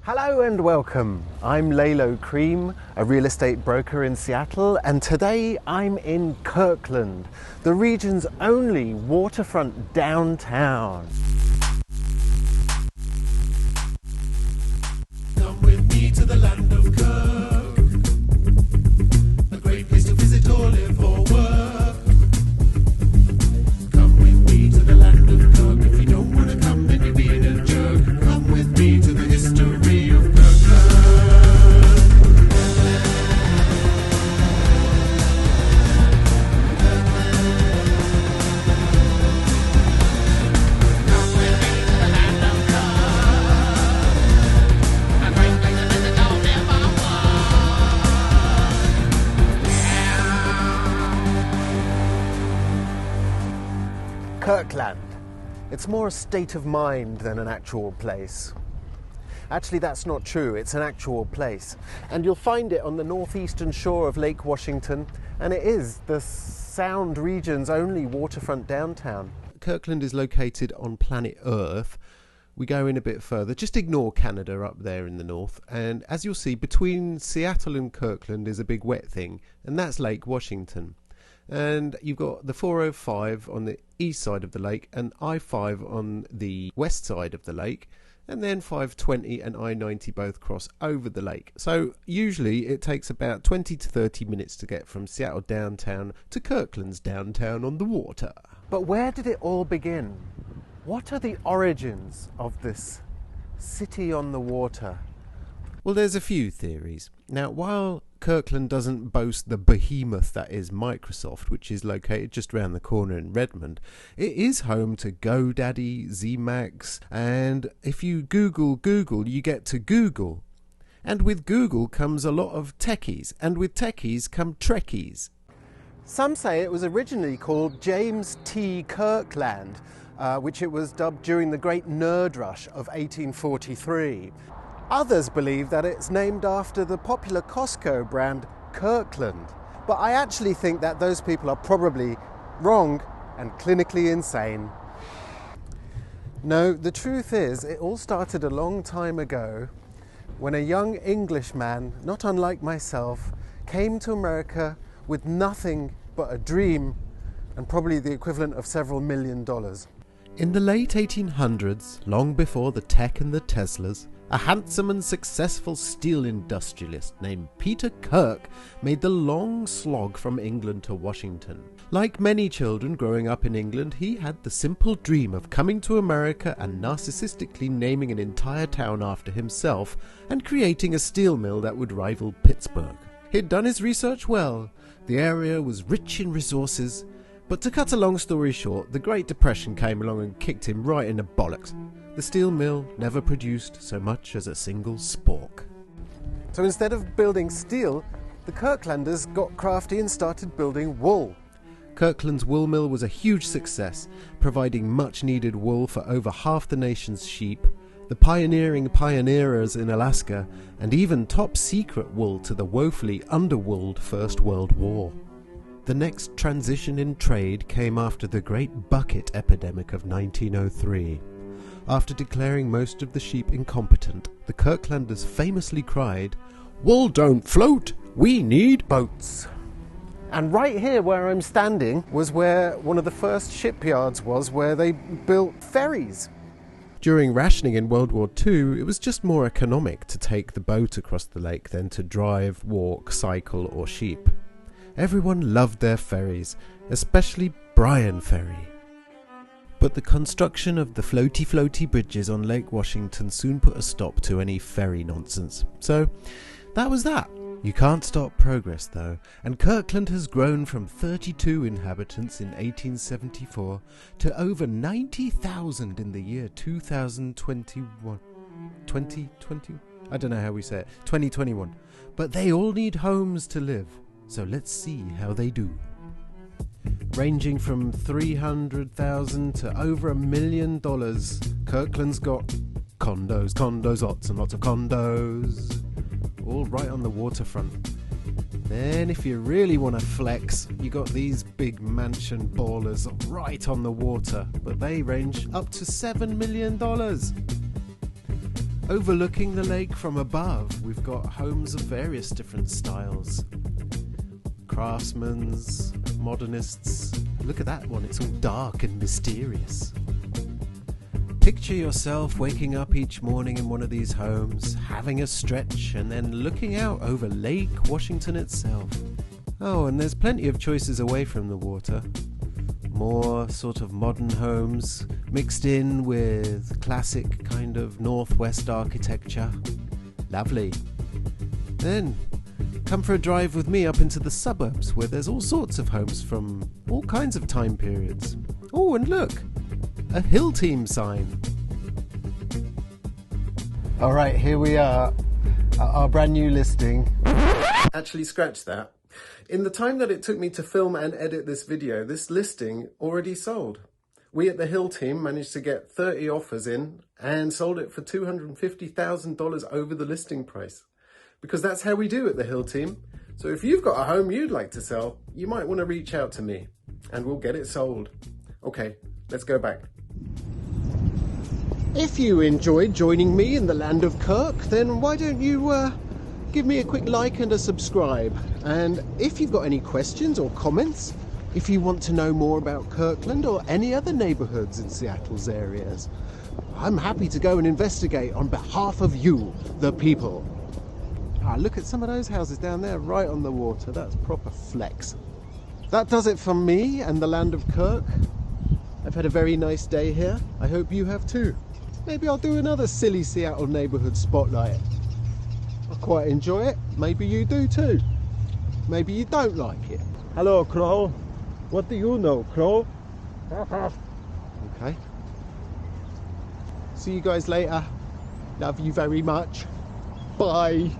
Hello and welcome. I'm Lalo Cream, a real estate broker in Seattle, and today I'm in Kirkland, the region's only waterfront downtown. Come with me to the land of Kirk, a great place to visit or live or work. Come with me to the land of Kirk. If you don't want to come, then you're being a jerk. Come with me to the history of Kirkland. Kirkland. It's more a state of mind than an actual place. Actually, that's not true. It's an actual place. And you'll find it on the northeastern shore of Lake Washington, and it is the Sound region's only waterfront downtown. Kirkland is located on planet Earth. We go in a bit further. Just ignore Canada up there in the north. And as you'll see, between Seattle and Kirkland is a big wet thing, and that's Lake Washington. And you've got the 405 on the east side of the lake and I-5 on the west side of the lake, and then 520 and I-90 both cross over the lake. So usually it takes about 20 to 30 minutes to get from Seattle downtown to Kirkland's downtown on the water. But where did it all begin? What are the origins of this city on the water? Well, there's a few theories. Now, while Kirkland doesn't boast the behemoth that is Microsoft, which is located just around the corner in Redmond, it is home to GoDaddy, Zmax, and if you Google, you get to Google. And with Google comes a lot of techies, and with techies come Trekkies. Some say it was originally called James T. Kirkland, which it was dubbed during the Great Nerd Rush of 1843. Others believe that it's named after the popular Costco brand Kirkland. But I actually think that those people are probably wrong and clinically insane. No, the truth is, it all started a long time ago when a young Englishman, not unlike myself, came to America with nothing but a dream and probably the equivalent of several $1 million. In the late 1800s, long before the tech and the Teslas, a handsome and successful steel industrialist named Peter Kirk made the long slog from England to Washington. Like many children growing up in England, he had the simple dream of coming to America and narcissistically naming an entire town after himself and creating a steel mill that would rival Pittsburgh. He'd done his research well. The area was rich in resources, but to cut a long story short, the Great Depression came along and kicked him right in the bollocks. The steel mill never produced so much as a single spork. So instead of building steel, the Kirklanders got crafty and started building wool. Kirkland's wool mill was a huge success, providing much needed wool for over half the nation's sheep, the pioneering pioneers in Alaska, and even top secret wool to the woefully underwooled First World War. The next transition in trade came after the Great Bucket Epidemic of 1903. After declaring most of the sheep incompetent, the Kirklanders famously cried, "Wool don't float, we need boats." And right here where I'm standing was where one of the first shipyards was, where they built ferries. During rationing in World War II, it was just more economic to take the boat across the lake than to drive, walk, cycle or sheep. Everyone loved their ferries, especially Bryan Ferry. But the construction of the floaty bridges on Lake Washington soon put a stop to any ferry nonsense. So that was that. You can't stop progress though, and Kirkland has grown from 32 inhabitants in 1874 to over 90,000 in the year 2021. 2020? I don't know how we say it. 2021. But they all need homes to live, so let's see how they do. Ranging from $300,000 to over $1 million, Kirkland's got condos, lots and lots of condos, all right on the waterfront. Then if you really want to flex, you got these big mansion ballers right on the water, but they range up to $7 million. Overlooking the lake from above, we've got homes of various different styles. Craftsmen's, modernists. Look at that one, it's all dark and mysterious. Picture yourself waking up each morning in one of these homes, having a stretch, and then looking out over Lake Washington itself. Oh, and there's plenty of choices away from the water. More sort of modern homes, mixed in with classic kind of northwest architecture. Lovely. Then, come for a drive with me up into the suburbs, where there's all sorts of homes from all kinds of time periods. Oh, and look! A Hill Team sign. Alright, here we are at our brand new listing. Actually, scratch that. In the time that it took me to film and edit this video, this listing already sold. We at the Hill Team managed to get 30 offers in and sold it for $250,000 over the listing price. Because that's how we do at the Hill Team. So if you've got a home you'd like to sell, you might want to reach out to me and we'll get it sold. Okay, let's go back. If you enjoyed joining me in the Land of Kirk, then why don't you give me a quick like and a subscribe. And if you've got any questions or comments, if you want to know more about Kirkland or any other neighbourhoods in Seattle's areas, I'm happy to go and investigate on behalf of you, the people. Ah, look at some of those houses down there right on the water. That's proper flex. That does it from me and the Land of Kirk. I've had a very nice day here. I hope you have too. Maybe I'll do another silly Seattle neighbourhood spotlight. I quite enjoy it. Maybe you do too. Maybe you don't like it. Hello, Crow. What do you know, Crow? Okay. See you guys later. Love you very much. Bye.